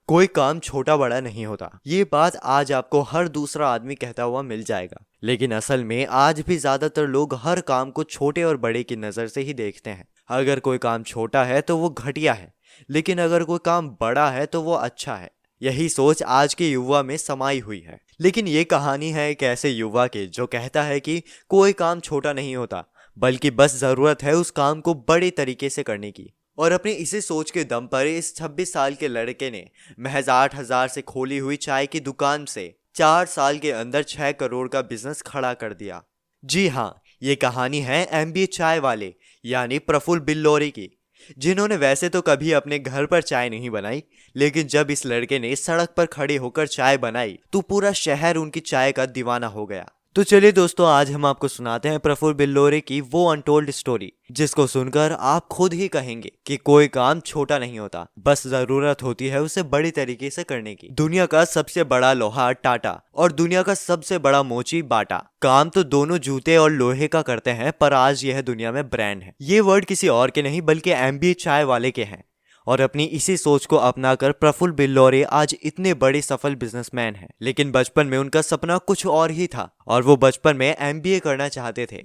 कोई काम छोटा बड़ा नहीं होता। ये बात आज आपको हर दूसरा आदमी कहता हुआ मिल जाएगा, लेकिन असल में आज भी ज्यादातर लोग हर काम को छोटे और बड़े की नजर से ही देखते हैं। अगर कोई काम छोटा है तो वो घटिया है, लेकिन अगर कोई काम बड़ा है तो वो अच्छा है। यही सोच आज के युवा में समाई हुई है। लेकिन ये कहानी है एक ऐसे युवा की जो कहता है कि कोई काम छोटा नहीं होता, बल्कि बस जरूरत है उस काम को बड़े तरीके से करने की। और अपनी इसी सोच के दम पर इस 26 साल के लड़के ने महज 8,000 से खोली हुई चाय की दुकान से 4 साल के अंदर 6 करोड़ का बिजनेस खड़ा कर दिया। जी हाँ, ये कहानी है एमबीए चाय वाले यानी प्रफुल्ल बिल्लौरी की, जिन्होंने वैसे तो कभी अपने घर पर चाय नहीं बनाई, लेकिन जब इस लड़के ने सड़क पर खड़े होकर चाय बनाई तो पूरा शहर उनकी चाय का दीवाना हो गया। तो चलिए दोस्तों, आज हम आपको सुनाते हैं प्रफुल्ल बिल्लौरी की वो अनटोल्ड स्टोरी, जिसको सुनकर आप खुद ही कहेंगे कि कोई काम छोटा नहीं होता, बस जरूरत होती है उसे बड़ी तरीके से करने की। दुनिया का सबसे बड़ा लोहा टाटा और दुनिया का सबसे बड़ा मोची बाटा, काम तो दोनों जूते और लोहे का करते हैं, पर आज यह दुनिया में ब्रांड है। ये वर्ड किसी और के नहीं बल्कि एमबीए चाय वाले के हैं। और अपनी इसी सोच को अपनाकर प्रफुल्ल बिल्लौरी आज इतने बड़े सफल बिजनेसमैन हैं। लेकिन बचपन में उनका सपना कुछ और ही था, और वो बचपन में एमबीए करना चाहते थे,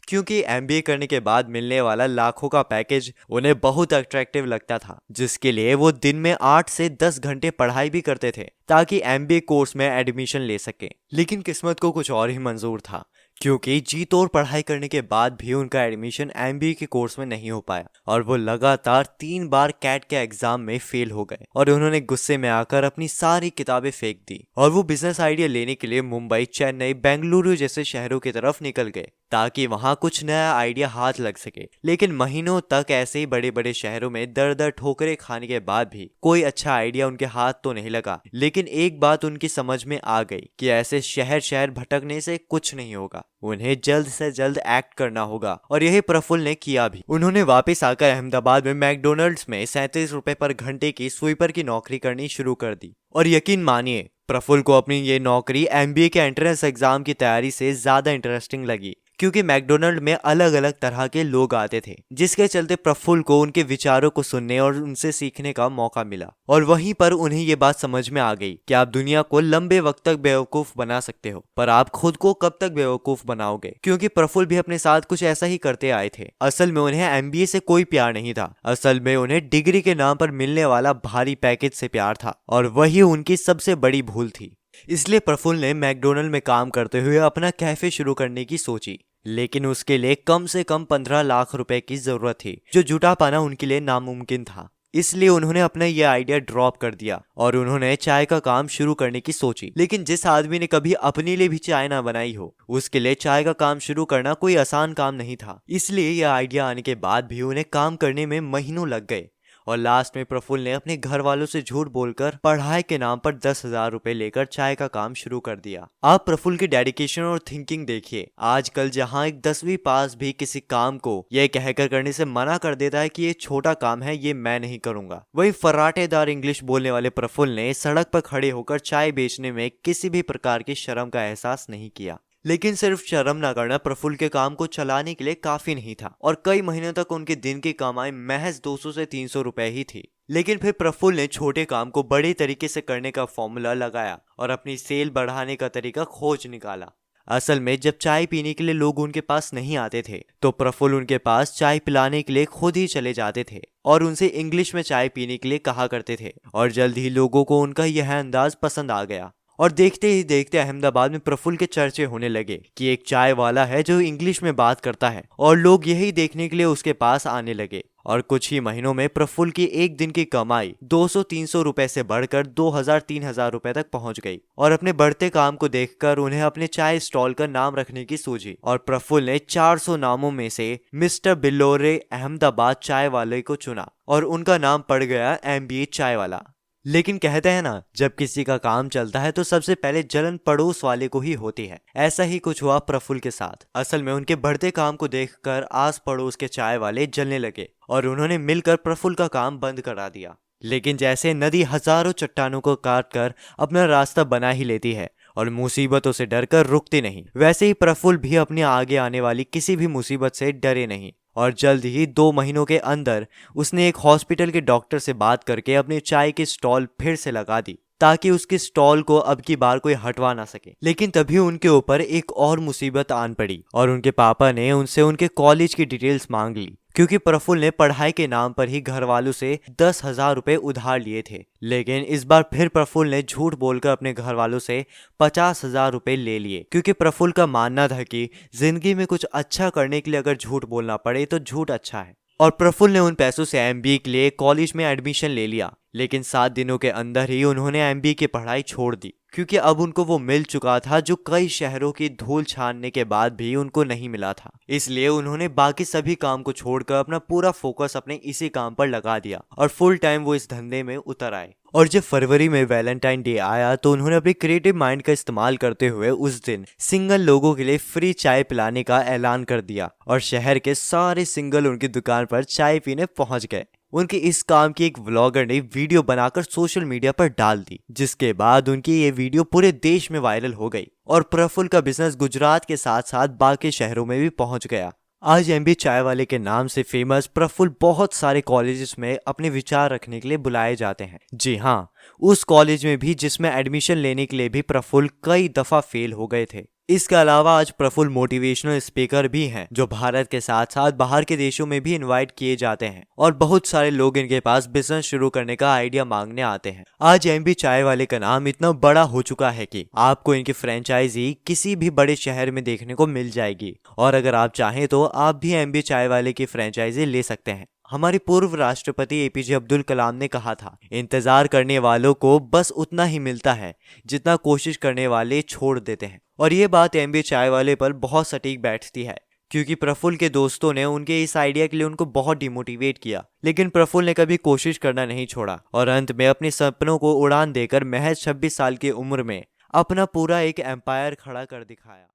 क्योंकि एमबीए करने के बाद मिलने वाला लाखों का पैकेज उन्हें बहुत अट्रैक्टिव लगता था, जिसके लिए वो दिन में 8 से 10 घंटे पढ़ाई भी करते थे ताकि एमबीए कोर्स में एडमिशन ले सके। लेकिन किस्मत को कुछ और ही मंजूर था, क्योंकि जी तोड़ पढ़ाई करने के बाद भी उनका एडमिशन एमबीए के कोर्स में नहीं हो पाया और वो लगातार 3 बार कैट के एग्जाम में फेल हो गए। और उन्होंने गुस्से में आकर अपनी सारी किताबें फेंक दी और वो बिजनेस आइडिया लेने के लिए मुंबई, चेन्नई, बेंगलुरु जैसे शहरों की तरफ निकल गए ताकि वहां कुछ नया आइडिया हाथ लग सके। लेकिन महीनों तक ऐसे ही बड़े बड़े शहरों में दर दर ठोकरें खाने के बाद भी कोई अच्छा आइडिया उनके हाथ तो नहीं लगा। लेकिन एक बात उनकी समझ में आ गई कि ऐसे शहर शहर भटकने से कुछ नहीं होगा, उन्हें जल्द से जल्द एक्ट करना होगा। और यही प्रफुल्ल ने किया भी। उन्होंने वापस आकर अहमदाबाद में मैकडोनल्ड्स में 37 रुपए पर घंटे की स्वीपर की नौकरी करनी शुरू कर दी। और यकीन मानिए, प्रफुल्ल को अपनी ये नौकरी एमबीए के एंट्रेंस एग्जाम की तैयारी से ज्यादा इंटरेस्टिंग लगी, क्योंकि मैकडोनल्ड में अलग अलग तरह के लोग आते थे, जिसके चलते प्रफुल्ल को उनके विचारों को सुनने और उनसे सीखने का मौका मिला। और वहीं पर उन्हें ये बात समझ में आ गई कि आप दुनिया को लंबे वक्त तक बेवकूफ बना सकते हो, पर आप खुद को कब तक बेवकूफ बनाओगे। क्योंकि प्रफुल्ल भी अपने साथ कुछ ऐसा ही करते आए थे। असल में उन्हें एमबीए से कोई प्यार नहीं था, असल में उन्हें डिग्री के नाम पर मिलने वाला भारी पैकेज से प्यार था, और वही उनकी सबसे बड़ी भूल थी। इसलिए प्रफुल्ल ने मैकडोनल्ड में काम करते हुए अपना कैफे शुरू करने की सोची, लेकिन उसके लिए कम से कम 15 लाख रुपए की जरूरत थी, जो जुटा पाना उनके लिए नामुमकिन था। इसलिए उन्होंने अपना यह आइडिया ड्रॉप कर दिया और उन्होंने चाय का काम शुरू करने की सोची। लेकिन जिस आदमी ने कभी अपने लिए भी चाय ना बनाई हो, उसके लिए चाय का काम शुरू करना कोई आसान काम नहीं था। इसलिए यह आइडिया आने के बाद भी उन्हें काम करने में महीनों लग गए, और लास्ट में प्रफुल्ल ने अपने घर वालों से झूठ बोलकर पढ़ाई के नाम पर 10,000 रुपए लेकर चाय का काम शुरू कर दिया। आप प्रफुल्ल की डेडिकेशन और थिंकिंग देखिए। आजकल जहां एक 10वीं पास भी किसी काम को यह कहकर करने से मना कर देता है कि ये छोटा काम है, ये मैं नहीं करूंगा, वही फर्राटेदार इंग्लिश बोलने वाले प्रफुल्ल ने सड़क पर खड़े होकर चाय बेचने में किसी भी प्रकार की शर्म का एहसास नहीं किया। लेकिन सिर्फ शर्म न करना प्रफुल्ल के काम को चलाने के लिए काफी नहीं था, और कई महीनों तक उनके दिन की कमाई महज 200 से 300 रुपए ही थी। लेकिन फिर प्रफुल्ल ने छोटे काम को बड़े तरीके से करने का फॉर्मूला लगाया और अपनी सेल बढ़ाने का तरीका खोज निकाला। असल में जब चाय पीने के लिए लोग उनके पास नहीं आते थे, तो प्रफुल्ल उनके पास चाय पिलाने के लिए खुद ही चले जाते थे और उनसे इंग्लिश में चाय पीने के लिए कहा करते थे। और जल्द ही लोगों को उनका यह अंदाज पसंद आ गया, और देखते ही देखते अहमदाबाद में प्रफुल्ल के चर्चे होने लगे कि एक चाय वाला है जो इंग्लिश में बात करता है, और लोग यही देखने के लिए उसके पास आने लगे। और कुछ ही महीनों में प्रफुल्ल की एक दिन की कमाई 200-300 रुपए से बढ़कर 2,000-3,000 रुपए तक पहुंच गई। और अपने बढ़ते काम को देखकर उन्हें अपने चाय स्टॉल का नाम रखने की सूझी, और प्रफुल्ल ने 400 नामों में से मिस्टर बिल्लौरी अहमदाबाद चाय वाले को चुना, और उनका नाम पड़ गया एमबीए चाय वाला। लेकिन कहते हैं ना, जब किसी का काम चलता है तो सबसे पहले जलन पड़ोस वाले को ही होती है। ऐसा ही कुछ हुआ प्रफुल्ल के साथ। असल में उनके बढ़ते काम को देखकर आस पड़ोस के चाय वाले जलने लगे और उन्होंने मिलकर प्रफुल्ल का काम बंद करा दिया। लेकिन जैसे नदी हजारों चट्टानों को काट कर अपना रास्ता बना ही लेती है और मुसीबतों से डरकर रुकती नहीं, वैसे ही प्रफुल्ल भी अपने आगे आने वाली किसी भी मुसीबत से डरे नहीं और जल्द ही 2 महीनों के अंदर उसने एक हॉस्पिटल के डॉक्टर से बात करके अपनी चाय की स्टॉल फिर से लगा दी ताकि उसके स्टॉल को अब की बार कोई हटवा ना सके। लेकिन तभी उनके ऊपर एक और मुसीबत आन पड़ी और उनके पापा ने उनसे उनके कॉलेज की डिटेल्स मांग ली, क्योंकि प्रफुल्ल ने पढ़ाई के नाम पर ही घर वालों से 10,000 रुपए उधार लिए थे। लेकिन इस बार फिर प्रफुल्ल ने झूठ बोलकर अपने घर वालों से 50,000 रुपए ले लिए, क्योंकि प्रफुल्ल का मानना था कि जिंदगी में कुछ अच्छा करने के लिए अगर झूठ बोलना पड़े तो झूठ अच्छा है। और प्रफुल्ल ने उन पैसों से एमबीए के लिए कॉलेज में एडमिशन ले लिया। लेकिन 7 दिनों के अंदर ही उन्होंने एमबीए की पढ़ाई छोड़ दी, क्योंकि अब उनको वो मिल चुका था जो कई शहरों की धूल छानने के बाद भी उनको नहीं मिला था। इसलिए उन्होंने बाकी सभी काम को छोड़कर अपना पूरा फोकस अपने इसी काम पर लगा दिया और फुल टाइम वो इस धंधे में उतर आए। और जब फरवरी में वैलेंटाइन डे आया तो उन्होंने अपने क्रिएटिव माइंड का इस्तेमाल करते हुए उस दिन सिंगल लोगों के लिए फ्री चाय पिलाने का ऐलान कर दिया और शहर के सारे सिंगल उनकी दुकान पर चाय पीने पहुंच गए। उनके इस काम की एक व्लॉगर ने वीडियो बनाकर सोशल मीडिया पर डाल दी, जिसके बाद उनकी ये वीडियो पूरे देश में वायरल हो गई और प्रफुल्ल का बिजनेस गुजरात के साथ साथ बाकी शहरों में भी पहुंच गया। आज एमबी चाय वाले के नाम से फेमस प्रफुल्ल बहुत सारे कॉलेजेस में अपने विचार रखने के लिए बुलाए जाते हैं। जी हाँ, उस कॉलेज में भी जिसमें एडमिशन लेने के लिए भी प्रफुल्ल कई दफा फेल हो गए थे। इसके अलावा आज प्रफुल्ल मोटिवेशनल स्पीकर भी हैं, जो भारत के साथ साथ बाहर के देशों में भी इनवाइट किए जाते हैं और बहुत सारे लोग इनके पास बिजनेस शुरू करने का आइडिया मांगने आते हैं। आज एमबी चाय वाले का नाम इतना बड़ा हो चुका है कि आपको इनकी फ्रेंचाइजी किसी भी बड़े शहर में देखने को मिल जाएगी और अगर आप चाहें तो आप भी एमबी चाय वाले की फ्रेंचाइजी ले सकते हैं। हमारे पूर्व राष्ट्रपति एपीजे अब्दुल कलाम ने कहा था, इंतजार करने वालों को बस उतना ही मिलता है जितना कोशिश करने वाले छोड़ देते हैं। और ये बात एमबी चाय वाले पर बहुत सटीक बैठती है, क्योंकि प्रफुल्ल के दोस्तों ने उनके इस आइडिया के लिए उनको बहुत डिमोटिवेट किया, लेकिन प्रफुल्ल ने कभी कोशिश करना नहीं छोड़ा और अंत में अपने सपनों को उड़ान देकर महज 26 साल की उम्र में अपना पूरा एक एम्पायर खड़ा कर दिखाया।